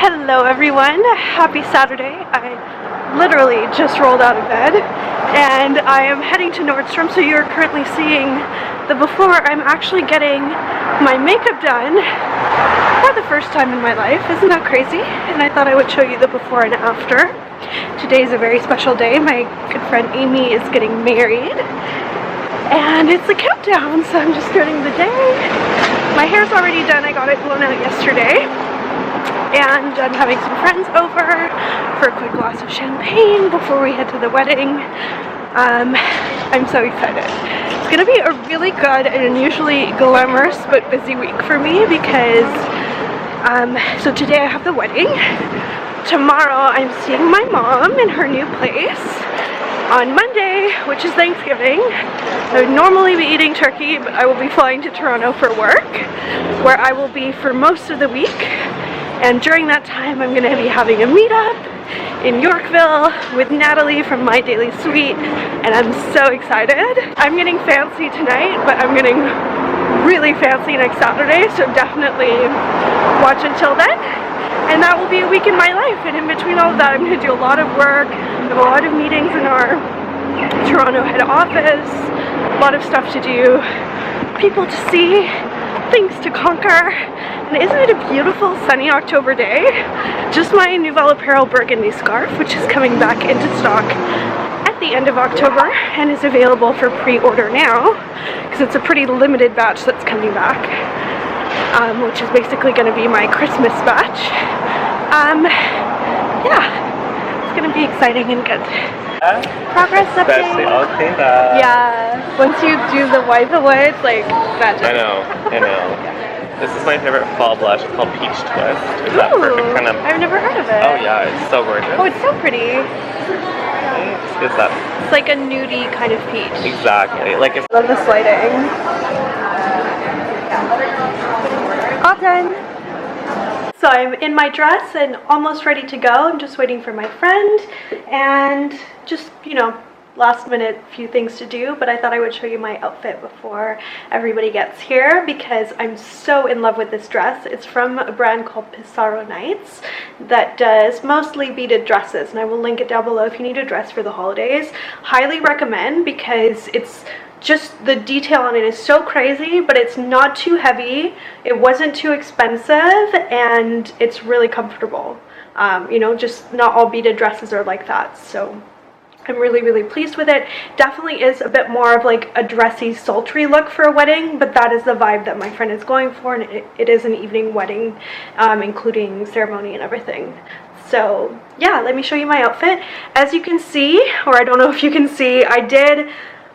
Hello everyone, happy Saturday. I literally just rolled out of bed and I am heading to Nordstrom, so you're currently seeing the before. I'm actually getting my makeup done for the first time in my life. Isn't that crazy? And I thought I would show you the before and after. Today's a very special day. My good friend Amy is getting married and it's a countdown, so I'm just starting the day. My hair's already done. I got it blown out yesterday. And I'm having some friends over for a quick glass of champagne before we head to the wedding. I'm so excited. It's gonna be a really good and unusually glamorous but busy week for me because so today I have the wedding. Tomorrow I'm seeing my mom in her new place. On Monday, which is Thanksgiving, I would normally be eating turkey, but I will be flying to Toronto for work, where I will be for most of the week. And during that time, I'm going to be having a meetup in Yorkville with Natalie from My Daily Sweet, and I'm so excited. I'm getting fancy tonight, but I'm getting really fancy next Saturday, so definitely watch until then. And that will be a week in my life, and in between all of that, I'm going to do a lot of work. I have a lot of meetings in our Toronto head office, a lot of stuff to do, people to see, things to conquer. And isn't it a beautiful sunny October day? Just my Nouvelle Apparel burgundy scarf, which is coming back into stock at the end of October and is available for pre-order now because it's a pretty limited batch that's coming back, which is basically going to be my Christmas batch. Yeah, it's going to be exciting and good. Progress update. Yeah, once you do the wipe away, it's like magic. I know. This is my favorite fall blush. It's called Peach Twist. It's that perfect kind of... I've never heard of it. Oh yeah, it's so gorgeous. Oh, it's so pretty. It's that. It's like a nudie kind of peach. Exactly. Like it's... Love the sliding. All done. So I'm in my dress and almost ready to go. I'm just waiting for my friend and just, you know, last minute few things to do, but I thought I would show you my outfit before everybody gets here because I'm so in love with this dress. It's from a brand called Pissarro Nights that does mostly beaded dresses, and I will link it down below if you need a dress for the holidays. Highly recommend because it's just, the detail on it is so crazy, but it's not too heavy, it wasn't too expensive, and it's really comfortable. You know, just not all beaded dresses are like that, so I'm really pleased with it. Definitely is a bit more of like a dressy, sultry look for a wedding, but that is the vibe that my friend is going for, and it is an evening wedding, including ceremony and everything. So yeah, let me show you my outfit. As you can see, or I don't know if you can see, I did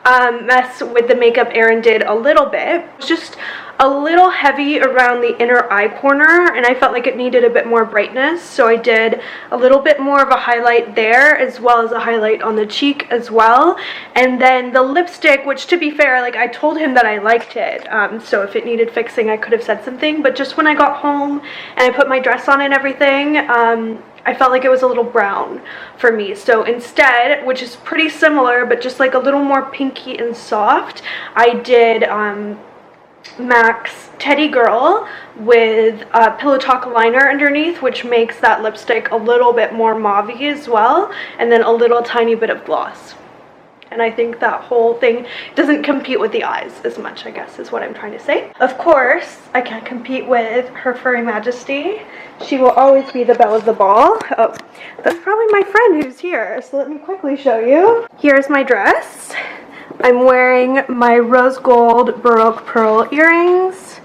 mess with the makeup. Erin did a little bit. It's just a little heavy around the inner eye corner, and I felt like it needed a bit more brightness, so I did a little bit more of a highlight there as well as a highlight on the cheek as well. And then the lipstick, which to be fair, like I told him that I liked it, so if it needed fixing I could have said something, but just when I got home and I put my dress on and everything, I felt like it was a little brown for me. So instead, which is pretty similar but just like a little more pinky and soft, I did MAC's Teddy Girl with a Pillow Talk liner underneath, which makes that lipstick a little bit more mauve-y as well, and then a little tiny bit of gloss. And I think that whole thing doesn't compete with the eyes as much, I guess is what I'm trying to say. Of course, I can't compete with Her Furry Majesty. She will always be the belle of the ball. Oh, that's probably my friend who's here, so let me quickly show you. Here's my dress. I'm wearing my rose gold Baroque pearl earrings.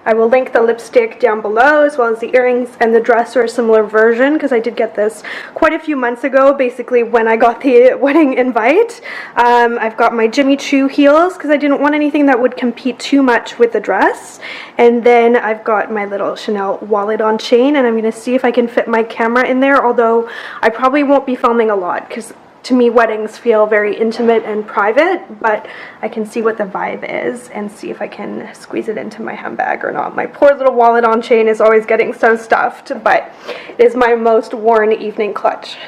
I will link the lipstick down below as well as the earrings, and the dress are a similar version because I did get this quite a few months ago, basically when I got the wedding invite. I've got my Jimmy Choo heels because I didn't want anything that would compete too much with the dress. And then I've got my little Chanel wallet on chain, and I'm going to see if I can fit my camera in there, although I probably won't be filming a lot because to me weddings feel very intimate and private, but I can see what the vibe is and see if I can squeeze it into my handbag or not. My poor little wallet on chain is always getting so stuffed, but it is my most worn evening clutch.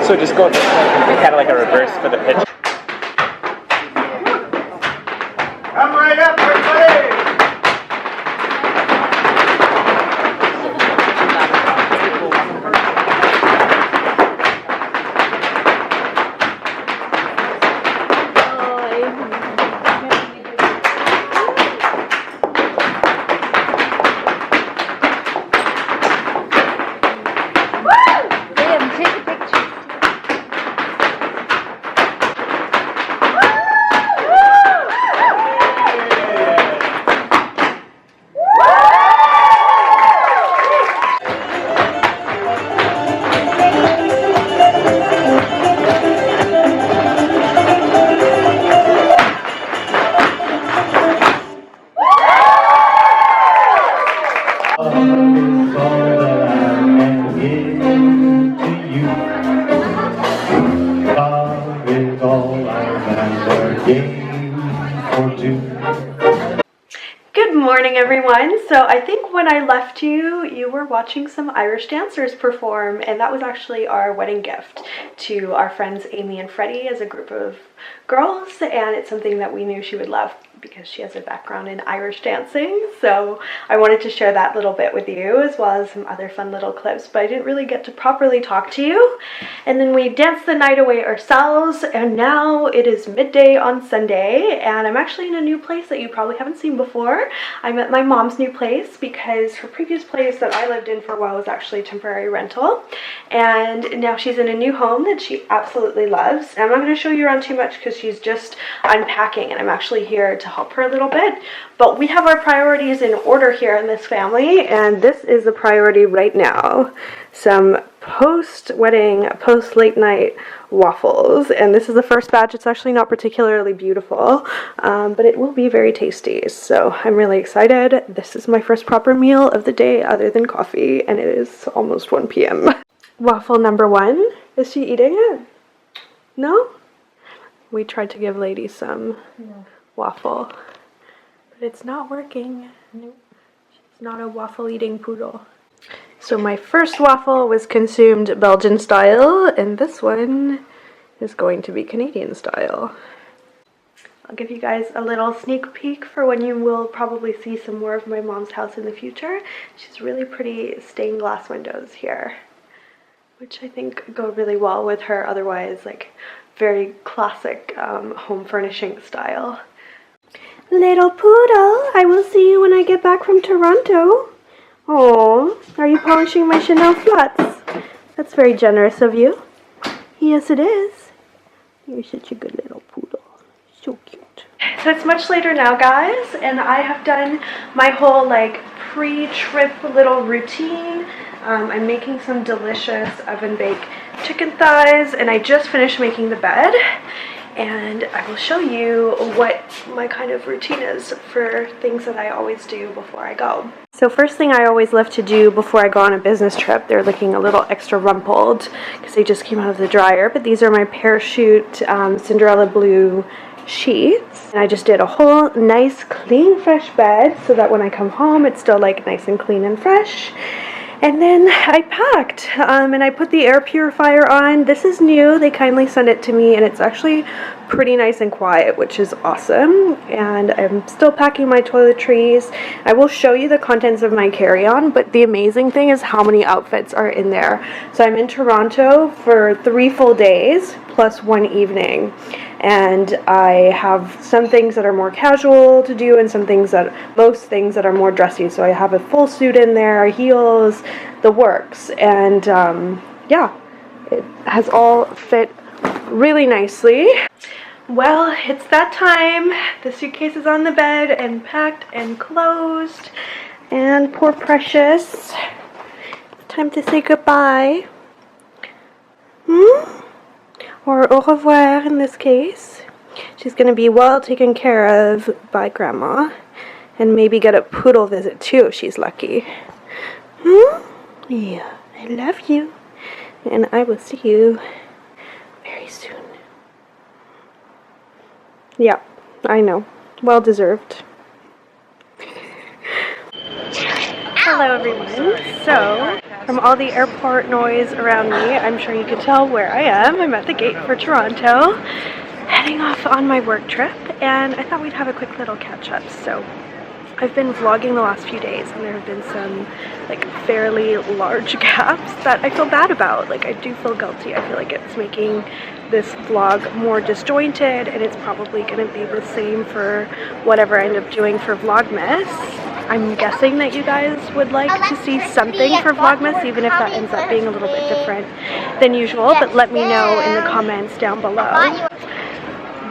So just go kind of like a reverse for the pitch. Come right up, Good morning, everyone. So I think when I left you, you were watching some Irish dancers perform, and that was actually our wedding gift to our friends Amy and Freddie as a group of girls, and it's something that we knew she would love because she has a background in Irish dancing. So I wanted to share that little bit with you, as well as some other fun little clips, but I didn't really get to properly talk to you. And then we danced the night away ourselves, and now it is midday on Sunday, and I'm actually in a new place that you probably haven't seen before. I'm at my mom's new place because her previous place that I lived in for a while was actually a temporary rental, and now she's in a new home that she absolutely loves. And I'm not going to show you around too much because she's just unpacking, and I'm actually here to help her a little bit. But we have our priorities in order here in this family, and this is a priority right now. Some post-wedding, post-late night waffles, and this is the first batch. It's actually not particularly beautiful, but it will be very tasty, so I'm really excited. This is my first proper meal of the day other than coffee, and it is almost 1 p.m. Waffle number 1. Is she eating it? No? We tried to give Lady some waffle, but it's not working. Nope. She's not a waffle eating poodle. So my first waffle was consumed Belgian style, and this one is going to be Canadian style. I'll give you guys a little sneak peek for when you will probably see some more of my mom's house in the future. She's really pretty stained glass windows here, which I think go really well with her otherwise like very classic home furnishing style. Little poodle, I will see you when I get back from Toronto. Oh, are you polishing my Chanel flats? That's very generous of you. Yes, it is. You're such a good little poodle. So cute. So it's much later now, guys, and I have done my whole like pre-trip little routine. I'm making some delicious oven-baked chicken thighs, and I just finished making the bed. And I will show you what my kind of routine is for things that I always do before I go. So first thing I always love to do before I go on a business trip, they're looking a little extra rumpled because they just came out of the dryer, but these are my parachute Cinderella blue sheets. And I just did a whole nice clean fresh bed so that when I come home it's still like nice and clean and fresh. And then I packed, and I put the air purifier on. This is new. They kindly sent it to me, and it's actually pretty nice and quiet, which is awesome. And I'm still packing my toiletries. I will show you the contents of my carry-on, but the amazing thing is how many outfits are in there. So I'm in Toronto for 3 full days, plus 1 evening. And I have some things that are more casual to do and some things that, most things that are more dressy. So I have a full suit in there, heels, the works. And yeah, it has all fit really nicely. Well, it's that time. The suitcase is on the bed and packed and closed. And poor Precious, time to say goodbye. Or au revoir in this case. She's going to be well taken care of by Grandma. And maybe get a poodle visit too if she's lucky. Yeah, I love you. And I will see you very soon. Yeah, I know. Well deserved. Hello everyone. So, from all the airport noise around me, I'm sure you can tell where I am. I'm at the gate for Toronto, heading off on my work trip, and I thought we'd have a quick little catch up. So, I've been vlogging the last few days, and there have been some like fairly large gaps that I feel bad about. Like, I do feel guilty. I feel like it's making this vlog more disjointed, and it's probably going to be the same for whatever I end up doing for Vlogmas. I'm guessing that you guys would like to see something for Vlogmas, even if that ends up being a little bit different than usual, but let me know in the comments down below.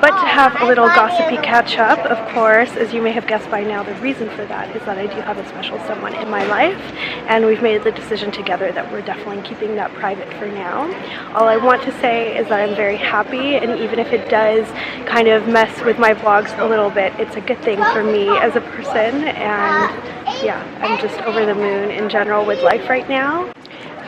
But to have a little gossipy catch up, of course, as you may have guessed by now, the reason for that is that I do have a special someone in my life, and we've made the decision together that we're definitely keeping that private for now. All I want to say is that I'm very happy, and even if it does kind of mess with my vlogs a little bit, it's a good thing for me as a person, and yeah, I'm just over the moon in general with life right now.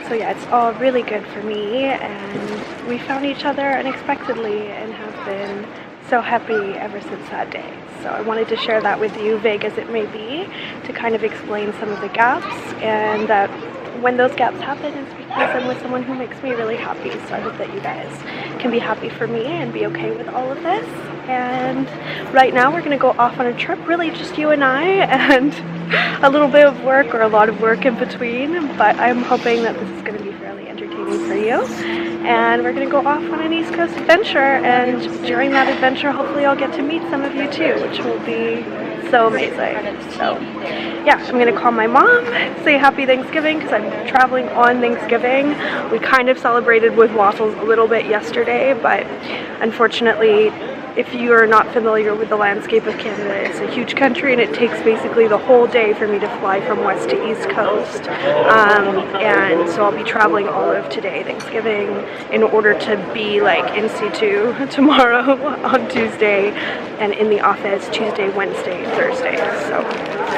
So yeah, it's all really good for me, and we found each other unexpectedly and have been so happy ever since that day. So I wanted to share that with you, vague as it may be, to kind of explain some of the gaps, and that when those gaps happen, it's because I'm with someone who makes me really happy. So I hope that you guys can be happy for me and be okay with all of this. And right now we're going to go off on a trip, really just you and I, and a little bit of work or a lot of work in between, but I'm hoping that this is going to be fairly entertaining for you. And we're going to go off on an East Coast adventure, and during that adventure hopefully I'll get to meet some of you too, which will be so amazing. So yeah, I'm going to call my mom, say happy Thanksgiving, because I'm traveling on Thanksgiving. We kind of celebrated with waffles a little bit yesterday, but unfortunately, if you are not familiar with the landscape of Canada, it's a huge country and it takes basically the whole day for me to fly from west to east coast. And so I'll be traveling all of today, Thanksgiving, in order to be like in situ tomorrow on Tuesday and in the office Tuesday, Wednesday, Thursday. So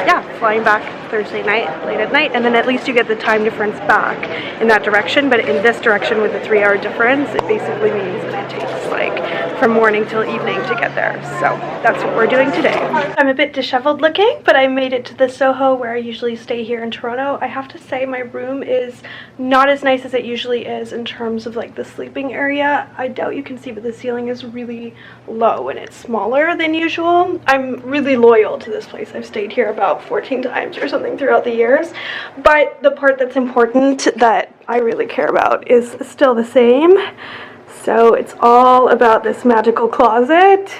yeah, flying back Thursday night, late at night, and then at least you get the time difference back in that direction. But in this direction with the 3-hour difference, it basically means that it takes like from morning till evening to get there. So that's what we're doing today. I'm a bit disheveled looking, but I made it to the Soho where I usually stay here in Toronto. I have to say my room is not as nice as it usually is in terms of like the sleeping area. I doubt you can see, but the ceiling is really low and it's smaller than usual. I'm really loyal to this place. I've stayed here about 14 times or something throughout the years, but the part that's important that I really care about is still the same. So it's all about this magical closet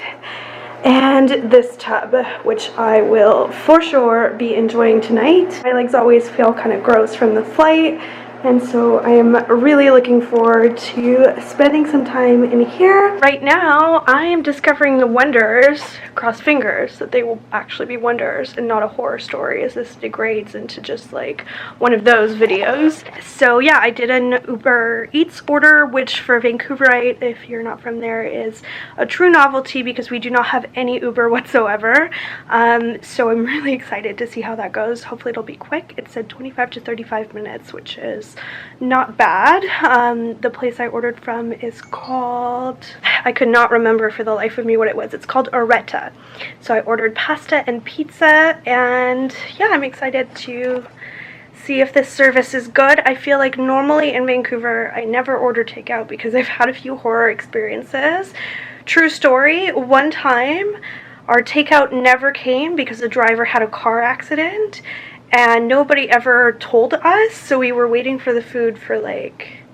and this tub, which I will for sure be enjoying tonight. My legs always feel kind of gross from the flight, and so I am really looking forward to spending some time in here. Right now, I am discovering the wonders, cross fingers, that they will actually be wonders and not a horror story as this degrades into just like one of those videos. So yeah, I did an Uber Eats order, which for Vancouverite, if you're not from there, is a true novelty because we do not have any Uber whatsoever. So I'm really excited to see how that goes. Hopefully it'll be quick. It said 25 to 35 minutes, which is not bad. The place I ordered from is called, I could not remember for the life of me what it was. It's called Oretta. So I ordered pasta and pizza, and yeah, I'm excited to see if this service is good. I feel like normally in Vancouver I never order takeout because I've had a few horror experiences. True story, one time our takeout never came because the driver had a car accident and nobody ever told us, so we were waiting for the food for like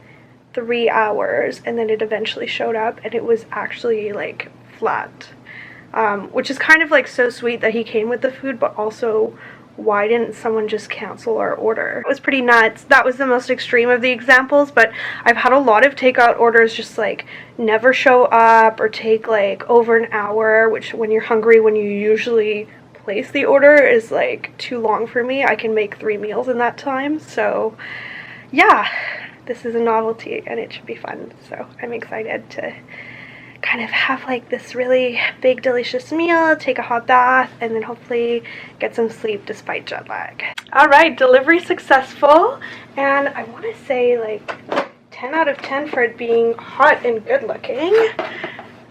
3 hours, and then it eventually showed up and it was actually like flat, which is kind of like so sweet that he came with the food, but also why didn't someone just cancel our order? It was pretty nuts. That was the most extreme of the examples, but I've had a lot of takeout orders just like never show up or take like over an hour, which when you're hungry, when you usually place the order, is like too long for me. I can make 3 meals in that time. So yeah, this is a novelty and it should be fun. So I'm excited to kind of have like this really big delicious meal, take a hot bath, and then hopefully get some sleep despite jet lag. All right, delivery successful, and I want to say like 10 out of 10 for it being hot and good looking.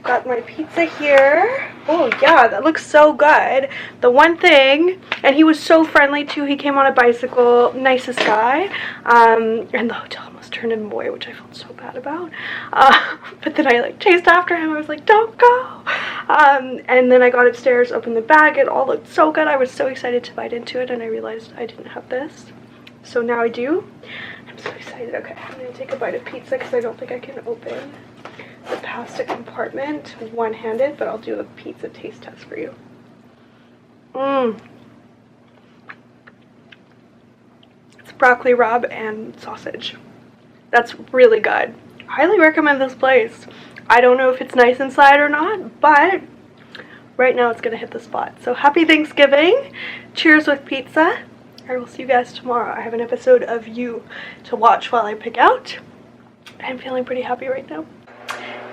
Got my pizza here. Oh yeah, that looks so good. The one thing, and he was so friendly too, he came on a bicycle, nicest guy, and the hotel almost turned him away, which I felt so bad about, but then I like chased after him. I was like, don't go, and then I got upstairs, opened the bag, it all looked so good. I was so excited to bite into it, and I realized I didn't have this, so now I do. I'm so excited. Okay, I'm gonna take a bite of pizza because I don't think I can open the pasta compartment one-handed, but I'll do a pizza taste test for you. It's broccoli rabe and sausage. That's really good. Highly recommend this place. I don't know if it's nice inside or not, but right now it's gonna hit the spot. So happy Thanksgiving. Cheers with pizza. I will see you guys tomorrow. I have an episode of You to watch while I pick out. I'm feeling pretty happy right now.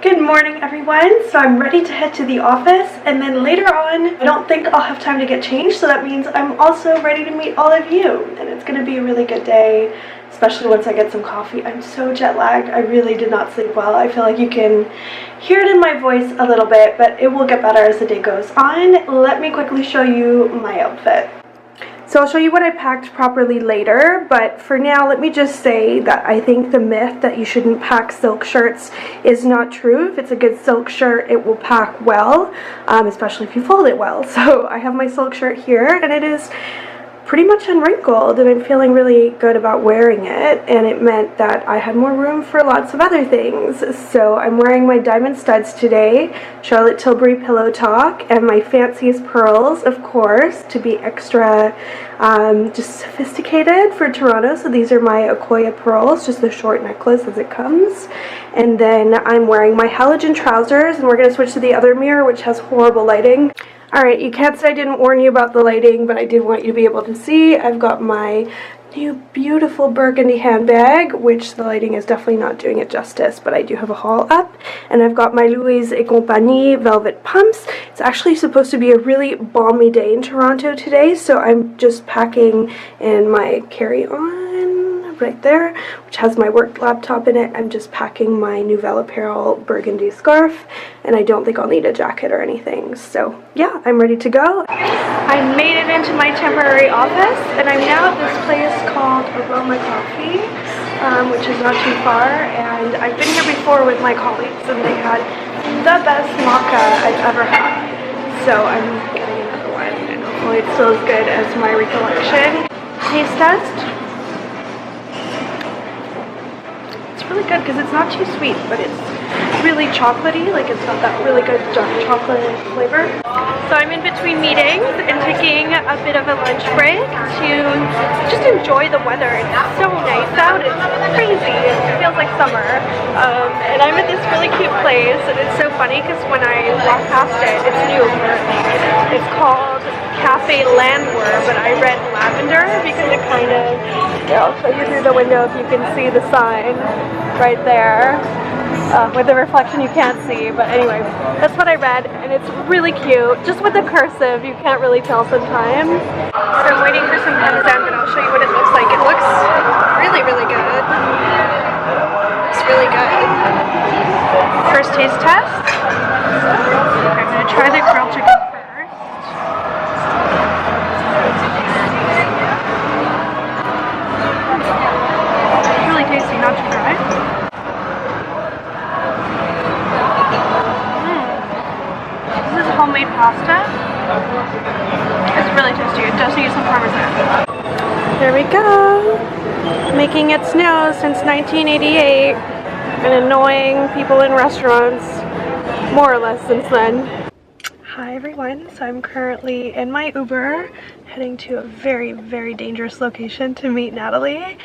Good morning, everyone. So I'm ready to head to the office, and then later on, I don't think I'll have time to get changed, so that means I'm also ready to meet all of you, and it's going to be a really good day especially once I get some coffee. I'm so jet lagged. I really did not sleep well. I feel like you can hear it in my voice a little bit, but it will get better as the day goes on. Let me quickly show you my outfit. So I'll show you what I packed properly later, but for now, let me just say that I think the myth that you shouldn't pack silk shirts is not true. If it's a good silk shirt, it will pack well, especially if you fold it well. So I have my silk shirt here, and it is pretty much unwrinkled, and I'm feeling really good about wearing it, and it meant that I had more room for lots of other things. So I'm wearing my diamond studs today, Charlotte Tilbury pillow talk, and my fanciest pearls, of course, to be extra just sophisticated for Toronto. So these are my Akoya pearls, just the short necklace as it comes. And then I'm wearing my halogen trousers, and we're going to switch to the other mirror, which has horrible lighting. Alright, you can't say I didn't warn you about the lighting, but I did want you to be able to see. I've got my new beautiful burgundy handbag, which the lighting is definitely not doing it justice, but I do have a haul up. And I've got my Louise et Compagnie velvet pumps. It's actually supposed to be a really balmy day in Toronto today, so I'm just packing in my carry-on right there, which has my work laptop in it. I'm just packing my Nouvelle Apparel burgundy scarf, and I don't think I'll need a jacket or anything. So yeah, I'm ready to go. I made it into my temporary office, and I'm now at this place called Aroma Coffee, which is not too far, and I've been here before with my colleagues, and they had the best maca I've ever had. So I'm getting another one, and hopefully it's still as good as my recollection. Taste test. Really good because it's not too sweet, but it's really chocolatey. Like, it's got that really good dark chocolate flavor. So I'm in between meetings and taking a bit of a lunch break to just enjoy the weather. It's so nice out. It's crazy. It feels like summer. And I'm at this really cute place, and it's so funny because when I walk past it, it's new apparently. It's called Cafe Landwehr, but I read lavender because it kind of, yeah, I'll show you through the window if you can see the sign right there. With the reflection you can't see, but anyway, that's what I read, and it's really cute. Just with the cursive, you can't really tell sometimes. So I'm waiting for some parmesan, but I'll show you what it looks like. It looks really, really good. It's really good. First taste test. I'm going to try the grilled chicken first. It's really tasty, not too dry. Homemade pasta. It's really tasty. It does need some parmesan. There we go. Making it snow since 1988 and annoying people in restaurants more or less since then. Hi everyone. So I'm currently in my Uber heading to a very, very dangerous location to meet Natalie.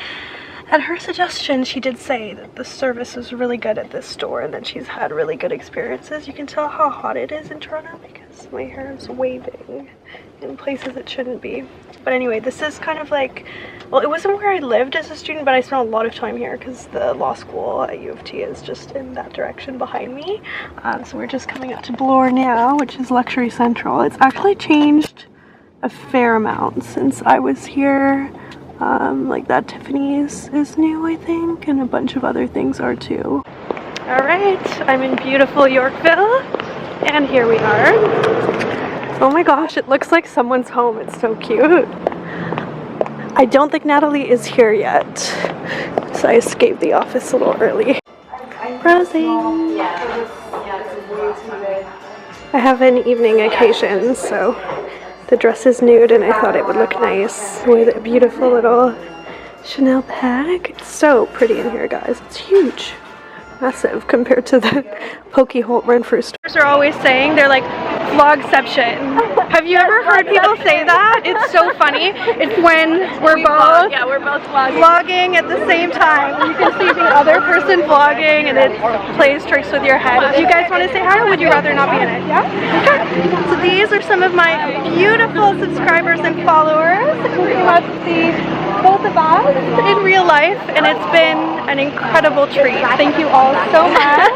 At her suggestion, she did say that the service is really good at this store and that she's had really good experiences. You can tell how hot it is in Toronto because my hair is waving in places it shouldn't be. But anyway, this is kind of like, well, it wasn't where I lived as a student, but I spent a lot of time here because the law school at U of T is just in that direction behind me. So we're just coming up to Bloor now, which is Luxury Central. It's actually changed a fair amount since I was here. Like that Tiffany's is new, I think, and a bunch of other things are too. Alright, I'm in beautiful Yorkville, and here we are. Oh my gosh, it looks like someone's home. It's so cute. I don't think Natalie is here yet, so I escaped the office a little early. Browsing. I have an evening occasion, so the dress is nude, and I thought it would look nice with a beautiful little Chanel bag. It's so pretty in here, guys. It's huge. Massive compared to the Pokey Holt Renfrew stores are always saying. They're like, vlogception. Have you ever heard people say that? It's so funny. It's when we're both vlogging at the same time. You can see the other person vlogging, and it plays tricks with your head. Do you guys want to say hi, or would you rather not be in it? Yeah? Okay. So these are some of my beautiful subscribers and followers who came out to see both of us in real life, and it's been an incredible treat. Thank you all so much.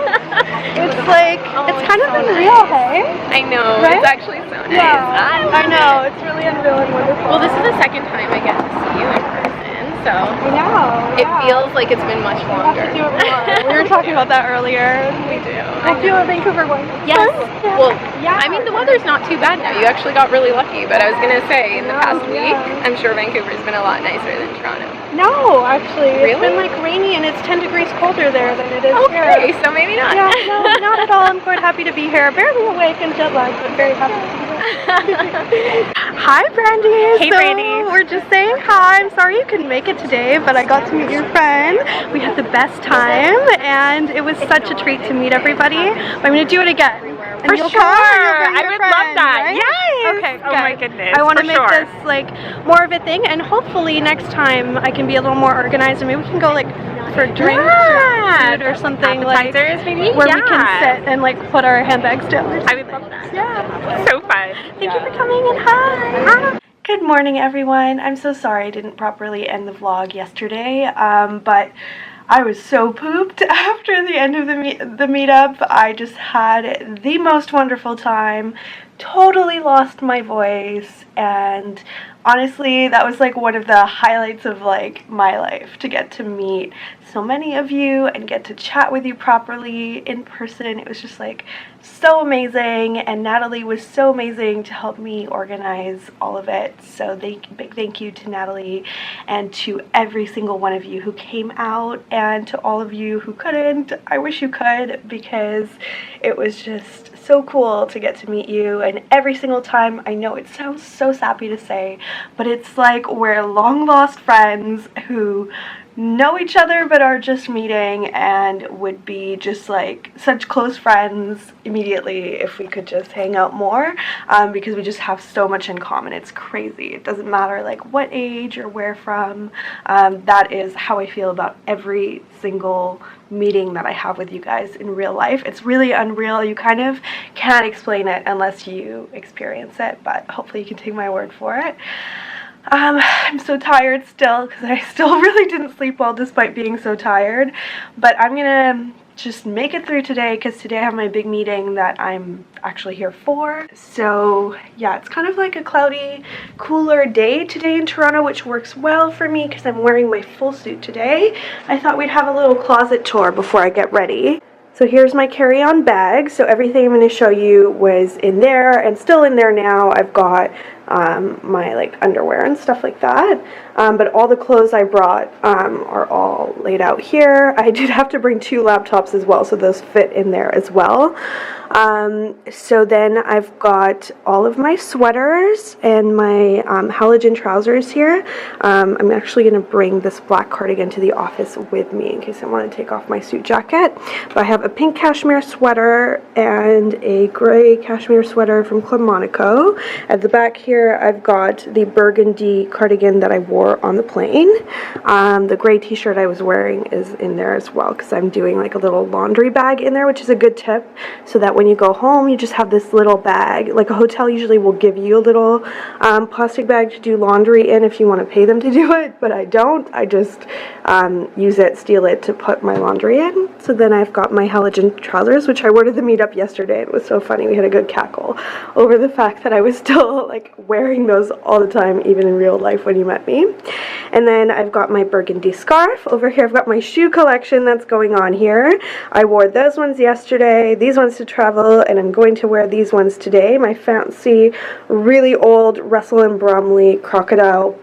It's like, it's kind of unreal, hey? I know, right? It's actually so nice. Yeah, I know, it's really unreal and wonderful. Well, this is the second time I get to see you in person, so so I know. it feels like it's been much We'll have longer. to do it more. We were talking about that earlier. We do. I feel Vancouver one. Yes. Yeah. Well, I mean, the weather's not too bad now. You actually got really lucky, but I was gonna say, in the past week, I'm sure Vancouver's been a lot nicer than Toronto. No, actually. Really? It's been like rainy and it's 10 degrees colder there than it is here. Okay, so maybe not. Yeah, no, not at all. I'm quite happy to be here. Barely awake and jet lagged, but very happy to be here. Hi, Brandy. Hey, so Brandy. We're just saying hi. I'm sorry you couldn't make it today, but I got to meet your friend. We had the best time, and it was such a treat to meet everybody. But I'm going to do it again. For sure. I would love that. Right? Yes. Okay. Oh my goodness. I want to for make sure. this like more of a thing, and hopefully next time I can be a little more organized, and maybe we can go like for drinks or food or something like Appetizers, maybe? where we can sit and like put our handbags down. I would love that. Yeah. So fun. Thank you for coming and hi. Good morning, everyone. I'm so sorry I didn't properly end the vlog yesterday, but I was so pooped after the end of the meetup. I just had the most wonderful time, totally lost my voice, and honestly that was like one of the highlights of like my life, to get to meet so many of you and get to chat with you properly in person. It was just like so amazing, and Natalie was so amazing to help me organize all of it. So big thank you to Natalie and to every single one of you who came out, and to all of you who couldn't. I wish you could, because it was just so cool to get to meet you. And every single time, I know it sounds so sappy to say, but it's like we're long lost friends who know each other but are just meeting, and would be just like such close friends immediately if we could just hang out more, because we just have so much in common. It's crazy. It doesn't matter like what age or where from. That is how I feel about every single meeting that I have with you guys in real life. It's really unreal. You kind of can't explain it unless you experience it, but hopefully you can take my word for it. I'm so tired still, because I still really didn't sleep well despite being so tired, but I'm gonna just make it through today, because today I have my big meeting that I'm actually here for. So yeah, it's kind of like a cloudy, cooler day today in Toronto, which works well for me because I'm wearing my full suit today. I thought we'd have a little closet tour before I get ready. So here's my carry-on bag. So everything I'm going to show you was in there and still in there now. I've got my like underwear and stuff like that. But all the clothes I brought are all laid out here. I did have to bring 2 laptops as well, so those fit in there as well. So then I've got all of my sweaters and my halogen trousers here. I'm actually going to bring this black cardigan to the office with me in case I want to take off my suit jacket. But I have a pink cashmere sweater and a gray cashmere sweater from Club Monaco. At the back here I've got the burgundy cardigan that I wore on the plane. The gray t-shirt I was wearing is in there as well, because I'm doing like a little laundry bag in there, which is a good tip, so that when you go home you just have this little bag. Like a hotel usually will give you a little plastic bag to do laundry in if you want to pay them to do it, but I don't. I just steal it to put my laundry in. So then I've got my halogen trousers, which I wore to the meetup yesterday. It was so funny. We had a good cackle over the fact that I was still like wearing those all the time, even in real life when you met me. And then I've got my burgundy scarf. Over here I've got my shoe collection that's going on here. I wore those ones yesterday, these ones to travel, and I'm going to wear these ones today. My fancy, really old Russell and Bromley crocodile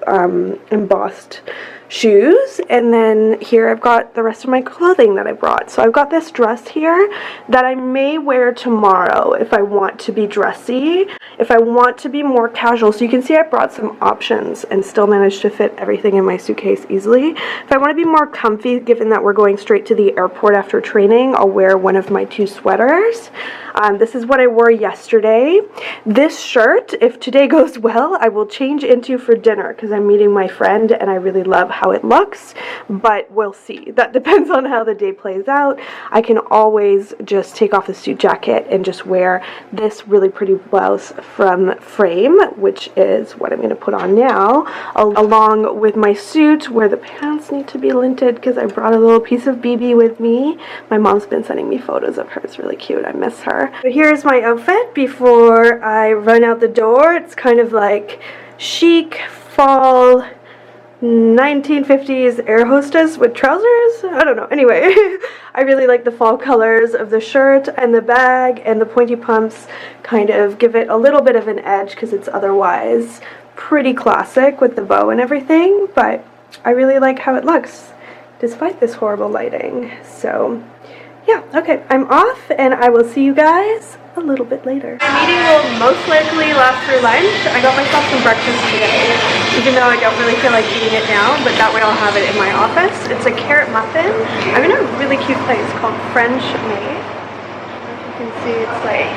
embossed shoes. And then here I've got the rest of my clothing that I brought. So I've got this dress here that I may wear tomorrow if I want to be dressy, if I want to be more casual. So you can see I brought some options and still managed to fit everything in my suitcase easily. If I want to be more comfy, given that we're going straight to the airport after training, I'll wear one of my 2 sweaters. This is what I wore yesterday. This shirt, if today goes well, I will change into for dinner because I'm meeting my friend and I really love how it looks, but we'll see. That depends on how the day plays out. I can always just take off the suit jacket and just wear this really pretty blouse from Frame, which is what I'm going to put on now, along with my suit where the pants need to be linted because I brought a little piece of BB with me. My mom's been sending me photos of her. It's really cute. I miss her. But here's my outfit before I run out the door. It's kind of like chic fall 1950s air hostess with trousers? I don't know. Anyway, I really like the fall colors of the shirt and the bag, and the pointy pumps kind of give it a little bit of an edge because it's otherwise pretty classic with the bow and everything, but I really like how it looks despite this horrible lighting. So yeah, okay, I'm off and I will see you guys a little bit later. My meeting will most likely last through lunch. I got myself some breakfast today, even though I don't really feel like eating it now, but that way I'll have it in my office. It's a carrot muffin. I'm in a really cute place called French Made. As you can see, it's like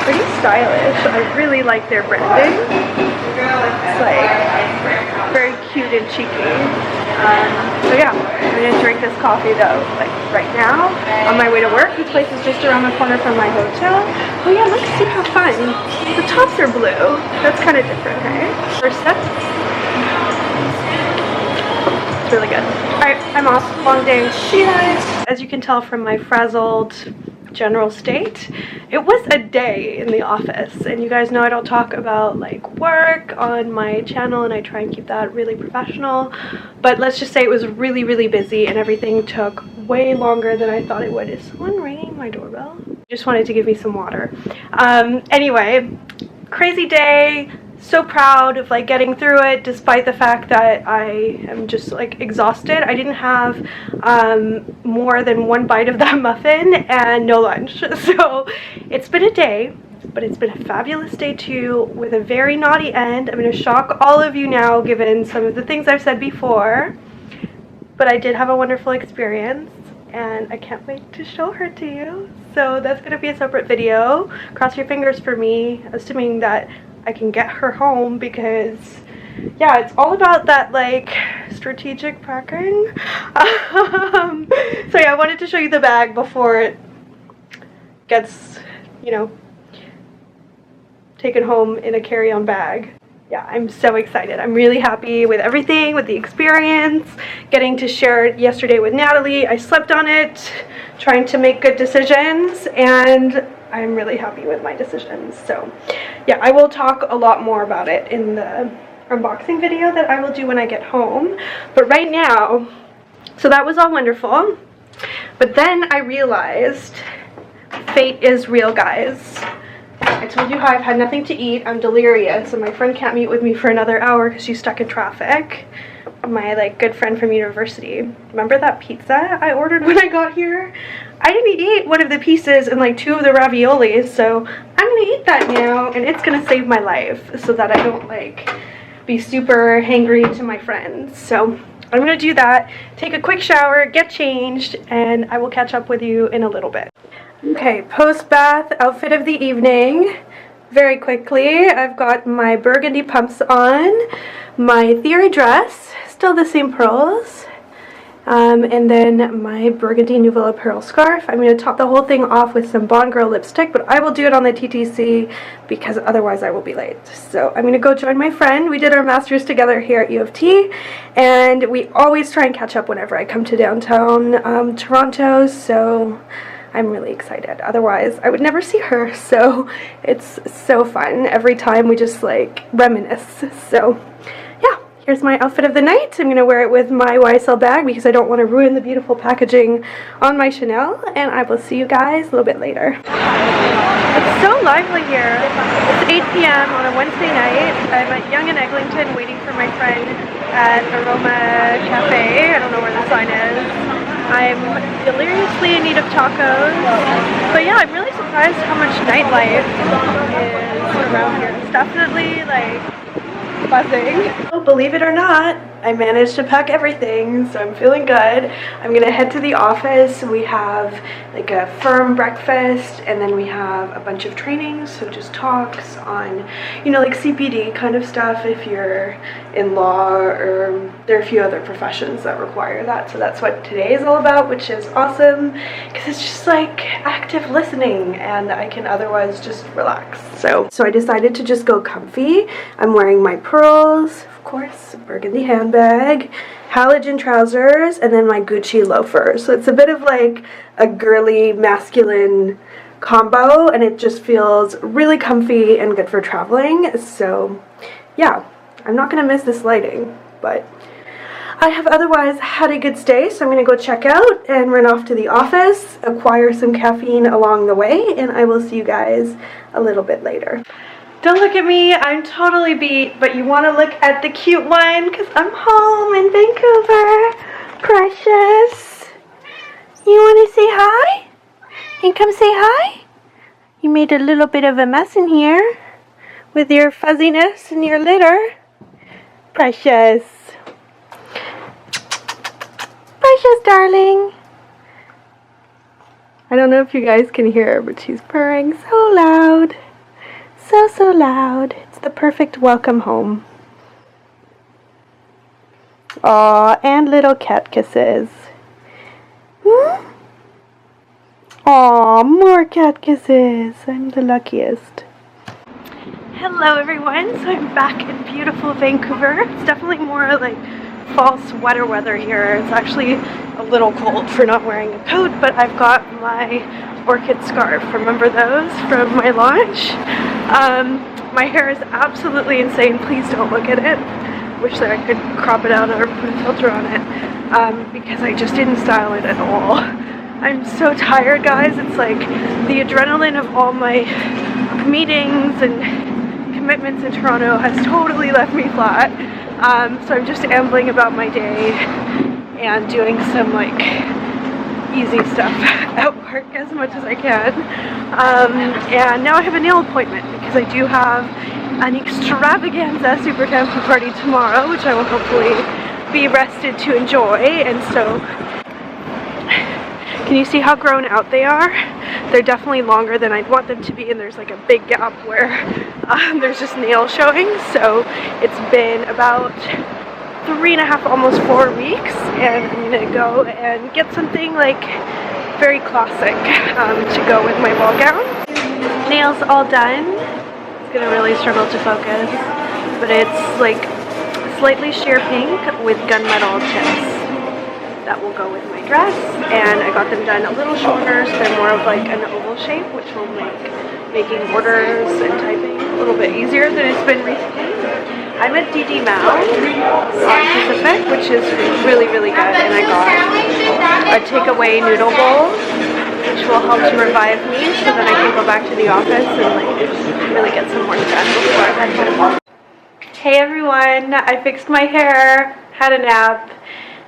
pretty stylish. I really like their branding. It's like very cute and cheeky. So yeah, I'm gonna drink this coffee though, like right now, on my way to work. This place is just around the corner from my hotel. Oh yeah, look, see how fun. The tops are blue. That's kind of different, hey? First step. It's really good. Alright, I'm off. Long day. See you guys. As you can tell from my frazzled general state, it was a day in the office, and you guys know I don't talk about like work on my channel, and I try and keep that really professional, but let's just say it was really busy and everything took way longer than I thought it would. Is someone ringing my doorbell? Just wanted to give me some water. Anyway, crazy day. So proud of like getting through it despite the fact that I am just like exhausted. I didn't have more than one bite of that muffin and no lunch. So it's been a day, but it's been a fabulous day too, with a very naughty end. I'm going to shock all of you now given some of the things I've said before, but I did have a wonderful experience and I can't wait to show her to you. So that's going to be a separate video. Cross your fingers for me, assuming that I can get her home, because yeah, it's all about that like strategic packing. So yeah, I wanted to show you the bag before it gets, you know, taken home in a carry-on bag. Yeah, I'm so excited. I'm really happy with everything, with the experience, getting to share it yesterday with Natalie. I slept on it, trying to make good decisions, and I'm really happy with my decisions. So yeah, I will talk a lot more about it in the unboxing video that I will do when I get home. But right now, so that was all wonderful. But then I realized fate is real, guys. I told you how I've had nothing to eat. I'm delirious, and my friend can't meet with me for another hour because she's stuck in traffic. My like good friend from university. Remember that pizza I ordered when I got here? I didn't eat one of the pieces and like 2 of the raviolis, so I'm gonna eat that now, and it's gonna save my life so that I don't like be super hangry to my friends. So I'm gonna do that, take a quick shower, get changed, and I will catch up with you in a little bit. Okay, post-bath outfit of the evening. Very quickly, I've got my burgundy pumps on, my theory dress, still the same pearls, and then my burgundy Nouvelle Apparel scarf. I'm going to top the whole thing off with some Bond Girl lipstick, but I will do it on the TTC because otherwise I will be late. So I'm going to go join my friend. We did our masters together here at U of T, and we always try and catch up whenever I come to downtown Toronto, so I'm really excited. Otherwise, I would never see her, so it's so fun. Every time we just like reminisce. So yeah, here's my outfit of the night. I'm gonna wear it with my YSL bag because I don't want to ruin the beautiful packaging on my Chanel, and I will see you guys a little bit later. It's so lively here. It's 8 p.m. on a Wednesday night. I'm at Yonge and Eglinton waiting for my friend at Aroma Cafe. I don't know where the sign is. I'm deliriously in need of tacos, but yeah, I'm really surprised how much nightlife is around here. It's definitely like buzzing. Well, believe it or not, I managed to pack everything, so I'm feeling good. I'm gonna head to the office. We have like a firm breakfast, and then we have a bunch of trainings, so just talks on, you know, like CPD kind of stuff if you're in law, or there are a few other professions that require that. So that's what today is all about, which is awesome because it's just like active listening and I can otherwise just relax. So I decided to just go comfy. I'm wearing my pearls, of course, burgundy handbag, halogen trousers, and then my Gucci loafers. So it's a bit of like a girly masculine combo, and it just feels really comfy and good for traveling. So yeah, I'm not gonna miss this lighting, but I have otherwise had a good stay, so I'm going to go check out and run off to the office, acquire some caffeine along the way, and I will see you guys a little bit later. Don't look at me, I'm totally beat, but you want to look at the cute one because I'm home in Vancouver. Precious. You want to say hi? And come say hi? You made a little bit of a mess in here with your fuzziness and your litter. Precious. Precious, darling. I don't know if you guys can hear her, but she's purring so loud. So loud. It's the perfect welcome home. Aw, and little cat kisses. Aw, more cat kisses. I'm the luckiest. Hello everyone, so I'm back in beautiful Vancouver. It's definitely more like fall sweater weather here. It's actually a little cold for not wearing a coat, but I've got my orchid scarf. Remember those from my launch? My hair is absolutely insane. Please don't look at it. Wish that I could crop it out or put a filter on it because I just didn't style it at all. I'm so tired, guys. It's like the adrenaline of all my meetings and commitments in Toronto has totally left me flat. So I'm just ambling about my day and doing some like easy stuff at work as much as I can. And now I have a nail appointment because I do have an extravaganza super camping party tomorrow, which I will hopefully be rested to enjoy. And so, can you see how grown out they are? They're definitely longer than I'd want them to be, and there's like a big gap where there's just nails showing. So it's been about 3.5, almost 4 weeks, and I'm gonna go and get something like very classic to go with my ball gown. Nails all done. It's gonna really struggle to focus, but it's like slightly sheer pink with gunmetal tips. That will go with my dress, and I got them done a little shorter, so they're more of like an oval shape, which will make making orders and typing a little bit easier than it's been recently. I'm at DD Mao on Pacific, which is really good, and I got a takeaway noodle bowl, which will help to revive me so that I can go back to the office and like really get some work done before I head home. Hey everyone, I fixed my hair, had a nap,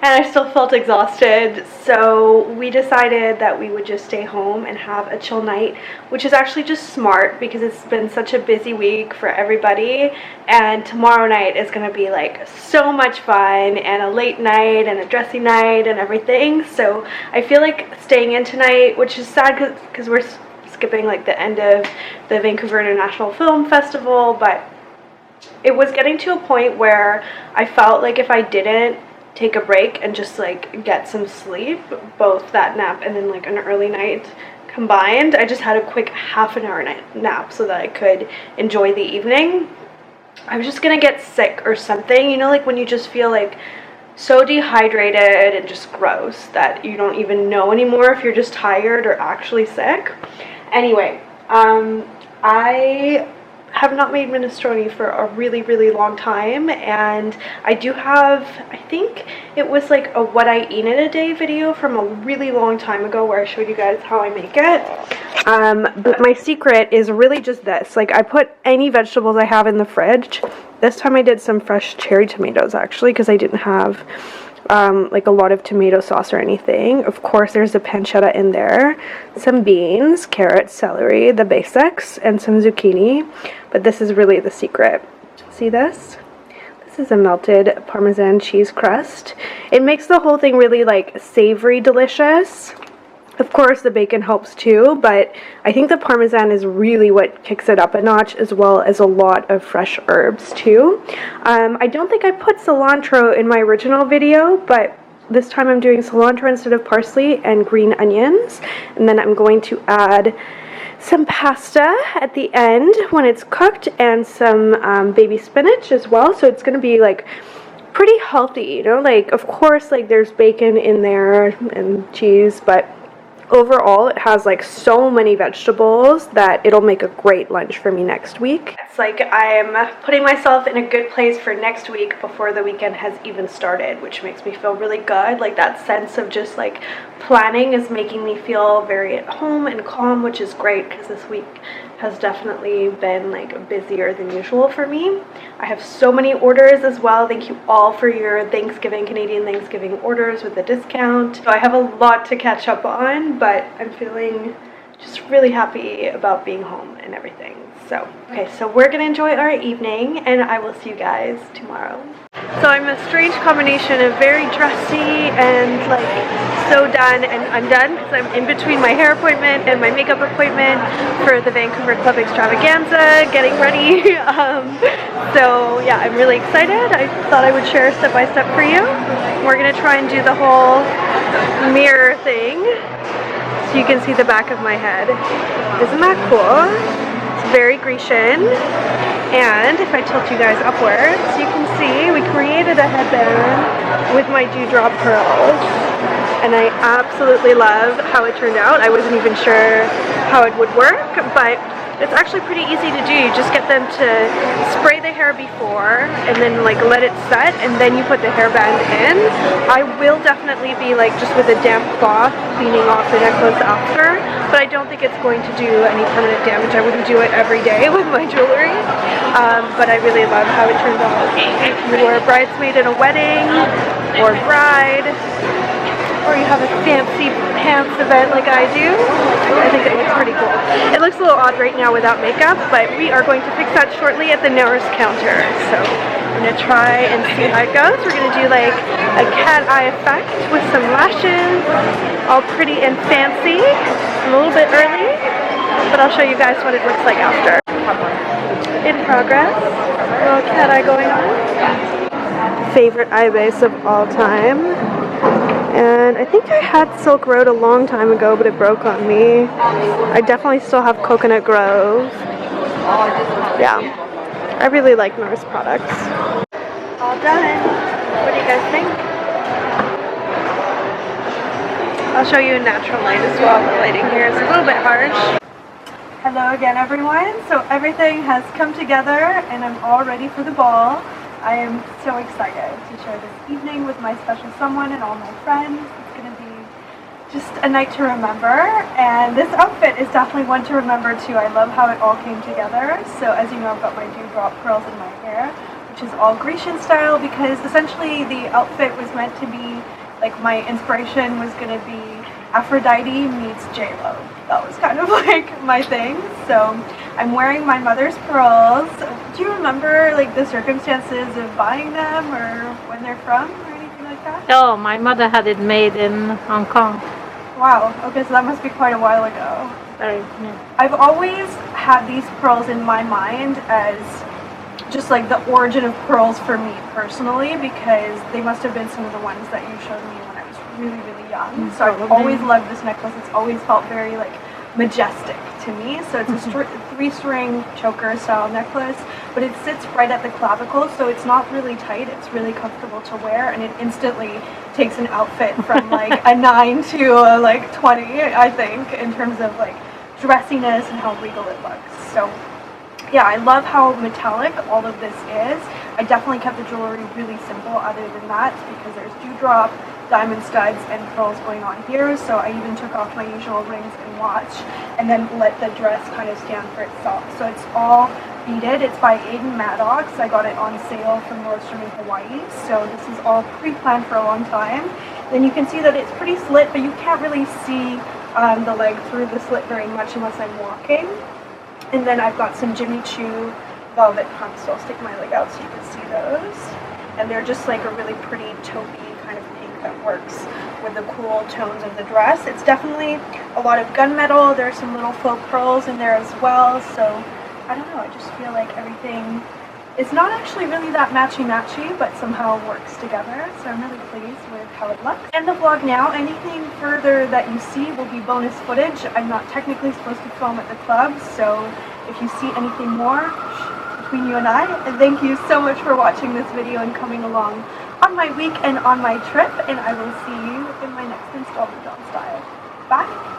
and I still felt exhausted, so we decided that we would just stay home and have a chill night, which is actually just smart because it's been such a busy week for everybody, and tomorrow night is going to be like so much fun, and a late night and a dressy night and everything. So I feel like staying in tonight, which is sad because we're skipping like the end of the Vancouver International Film Festival, but it was getting to a point where I felt like if I didn't take a break and just like get some sleep, both that nap and then like an early night combined, I just had a quick half an hour nap so that I could enjoy the evening. I was just gonna get sick or something, you know, like when you just feel like so dehydrated and just gross that you don't even know anymore if you're just tired or actually sick. Anyway, I have not made minestrone for a really long time, and I do have, I think it was like a what I eat in a day video from a really long time ago where I showed you guys how I make it. But my secret is really just this, like I put any vegetables I have in the fridge. This time I did some fresh cherry tomatoes actually because I didn't have like a lot of tomato sauce or anything. Of course there's a pancetta in there, some beans, carrots, celery, the basics, and some zucchini, but this is really the secret. See this? This is a melted Parmesan cheese crust. It makes the whole thing really like savory delicious. Of course the bacon helps too, but I think the Parmesan is really what kicks it up a notch, as well as a lot of fresh herbs too. I don't think I put cilantro in my original video, but this time I'm doing cilantro instead of parsley and green onions, and then I'm going to add some pasta at the end when it's cooked, and some baby spinach as well, so it's going to be like pretty healthy, you know, like of course like there's bacon in there and cheese, but overall it has like so many vegetables that it'll make a great lunch for me next week. It's like I'm putting myself in a good place for next week before the weekend has even started, which makes me feel really good. Like that sense of just like planning is making me feel very at home and calm, which is great because this week has definitely been like busier than usual for me. I have so many orders as well. Thank you all for your Canadian Thanksgiving orders with the discount. So I have a lot to catch up on, but I'm feeling just really happy about being home and everything. So, okay, so we're gonna enjoy our evening and I will see you guys tomorrow. So I'm a strange combination of very dressy and like so done and undone because I'm in between my hair appointment and my makeup appointment for the Vancouver Club Extravaganza, getting ready. So yeah, I'm really excited. I thought I would share step by step for you. We're gonna try and do the whole mirror thing so you can see the back of my head. Isn't that cool? It's very Grecian. And if I tilt you guys upwards, you can see we created a headband with my dewdrop pearls. And I absolutely love how it turned out. I wasn't even sure how it would work, but it's actually pretty easy to do. You just get them to spray the hair before and then like let it set and then you put the hairband in. I will definitely be like just with a damp cloth cleaning off the necklace after, but I don't think it's going to do any permanent damage. I wouldn't do it every day with my jewelry, but I really love how it turned out. If you were a bridesmaid in a wedding or bride, or you have a fancy pants event like I do, I think it looks pretty cool. It looks a little odd right now without makeup, but we are going to fix that shortly at the nails counter. So I'm going to try and see how it goes. We're going to do like a cat eye effect with some lashes, all pretty and fancy. I'm a little bit early, but I'll show you guys what it looks like after. In progress, a little cat eye going on. Favorite eye base of all time. And I think I had Silk Road a long time ago, but it broke on me. I definitely still have Coconut Grove. Yeah, I really like Norse products. All done. What do you guys think? I'll show you a natural light as well. The lighting here is a little bit harsh. Hello again, everyone. So everything has come together and I'm all ready for the ball. I am so excited to share this evening with my special someone and all my friends. It's going to be just a night to remember, and this outfit is definitely one to remember too. I love how it all came together. So as you know, I've got my dewdrop pearls in my hair, which is all Grecian style because essentially the outfit was meant to be, like my inspiration was going to be Aphrodite meets J-Lo. That was kind of like my thing. So I'm wearing my mother's pearls. Do you remember like the circumstances of buying them or when they're from or anything like that? Oh, my mother had it made in Hong Kong. Wow, okay, so that must be quite a while ago. Yeah. I've always had these pearls in my mind as just like the origin of pearls for me personally, because they must have been some of the ones that you showed me when I was really, really young. So I've always loved this necklace. It's always felt very like majestic to me. So it's a three-string choker style necklace, but it sits right at the clavicle, so it's not really tight. It's really comfortable to wear, and it instantly takes an outfit from like a 9 to a like 20, I think, in terms of like dressiness and how regal it looks. So yeah, I love how metallic all of this is. I definitely kept the jewelry really simple other than that because there's dewdrop, diamond studs, and pearls going on here. So I even took off my usual rings and watch and then let the dress kind of stand for itself. So it's all beaded. It's by Aiden Maddox. I got it on sale from Nordstrom in Hawaii. So this is all pre-planned for a long time. Then you can see that it's pretty slit, but you can't really see the leg through the slit very much unless I'm walking. And then I've got some Jimmy Choo velvet pumps, so I'll stick my leg out so you can see those. And they're just like a really pretty taupey kind of pink that works with the cool tones of the dress. It's definitely a lot of gunmetal. There's some little faux pearls in there as well. So I don't know, I just feel like everything is not actually really that matchy-matchy, but somehow works together. So I'm really pleased with how it looks. End the vlog now. Anything further that you see will be bonus footage. I'm not technically supposed to film at the club, so if you see anything more between you and I, thank you so much for watching this video and coming along on my week and on my trip, and I will see you in my next installment on Style. Bye!